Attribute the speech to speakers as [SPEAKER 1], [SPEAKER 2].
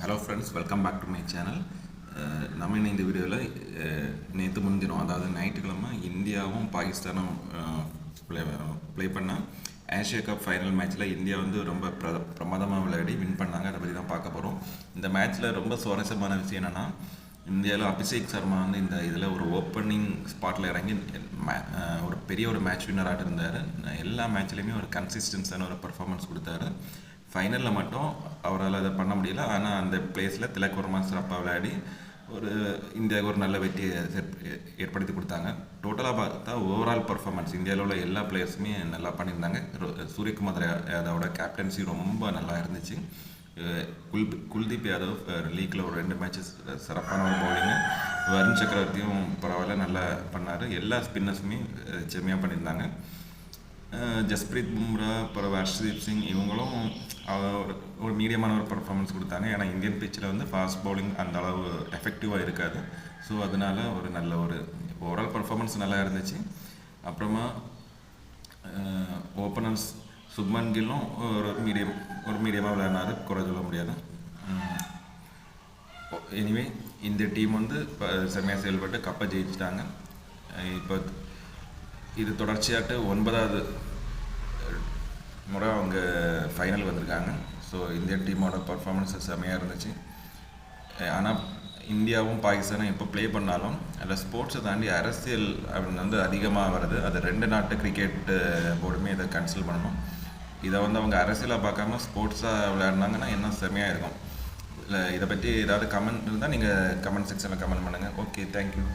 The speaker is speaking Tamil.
[SPEAKER 1] Hello friends, welcome back to my channel. நம்ம இந்த வீடியோவில் நேற்று முன்தினம், அதாவது ஞாயிற்றுக்கிழமை இந்தியாவும் பாகிஸ்தானும் ப்ளே பண்ண ஏஷியா கப் ஃபைனல் மேட்ச்சில் இந்தியா வந்து ரொம்ப பிரமாதமாக விளையாடி வின் பண்ணாங்க. அதை பற்றி தான் பார்க்க போகிறோம். இந்த மேட்ச்சில் ரொம்ப சுவாரஸ்யமான விஷயம் என்னென்னா, இந்தியாவில் அபிஷேக் சர்மா வந்து இந்த இதில் ஒரு ஓப்பனிங் ஸ்பாட்டில் இறங்கி ஒரு பெரிய ஒரு மேட்ச் வின்னராக இருந்தார். எல்லா மேட்ச்லேயுமே ஒரு கன்சிஸ்டன்ஸான ஒரு பர்ஃபார்மன்ஸ் கொடுத்தாரு. ஃபைனலில் மட்டும் அவரால் அதை பண்ண முடியல. ஆனால் அந்த பிளேஸில் திலக் வர்மா சிறப்பாக விளையாடி ஒரு இந்தியாவுக்கு ஒரு நல்ல வெற்றியை ஏற்படுத்தி கொடுத்தாங்க. டோட்டலாக பார்த்தா ஓவரால் பர்ஃபார்மன்ஸ் இந்தியாவில் உள்ள எல்லா பிளேயர்ஸுமே நல்லா பண்ணியிருந்தாங்க. சூரியகுமார் யாதவோட கேப்டன்சி ரொம்ப நல்லா இருந்துச்சு. குல்தீப் யாதவ் லீக்கில் ஒரு 2 மேட்சஸ் சிறப்பான ஒரு பவுலிங்கு. வருண் சக்கரவர்த்தியும் பரவாயில்ல நல்லா பண்ணார். எல்லா ஸ்பின்னர்ஸுமே செம்மையாக பண்ணியிருந்தாங்க. ஜஸ்பிரீத் பும்ரா, அப்புறம் ஹர்ஷ்தீப் சிங் இவங்களும் ஒரு மீடியமான ஒரு பர்ஃபார்மன்ஸ் கொடுத்தாங்க. ஏன்னா இந்தியன் பிச்சில் வந்து ஃபாஸ்ட் பவுலிங் அந்த அளவு எஃபெக்டிவாக இருக்காது. ஸோ அதனால் ஒரு நல்ல ஒரு ஓவரால் பர்ஃபார்மன்ஸ் நல்லா இருந்துச்சு. அப்புறமா ஓப்பனர்ஸ் சுப்மன் கில்லும் ஒரு மீடியமாக விளையாடினாரு, குறை சொல்ல முடியாது. எனிவே இந்த டீம் வந்து இப்போ செம்மையாக செயல்பட்டு கப்பை ஜெயிச்சிட்டாங்க. இப்போ இது தொடர்ச்சியாட்டு 9வது முறை அவங்க ஃபைனல் வந்திருக்காங்க. ஸோ இந்தியன் டீமோட பர்ஃபார்மன்ஸ் செம்மையாக இருந்துச்சு. ஆனால் இந்தியாவும் பாகிஸ்தானும் எப்போ ப்ளே பண்ணாலும் அதில் ஸ்போர்ட்ஸை தாண்டி அரசியல் அப்படின்னு வந்து அதிகமாக வருது. அது 2 நாட்டு கிரிக்கெட் போர்டுமே இதை கன்சிடர் பண்ணணும். இதை வந்து அவங்க அரசியலாக பார்க்காம ஸ்போர்ட்ஸாக விளையாடினாங்கன்னா இன்னும் செம்மையாக இருக்கும். இல்லை இதை பற்றி ஏதாவது கமெண்ட் இருந்தால் நீங்கள் கமெண்ட் செக்ஷனில் கமெண்ட் பண்ணுங்கள். Okay, thank you.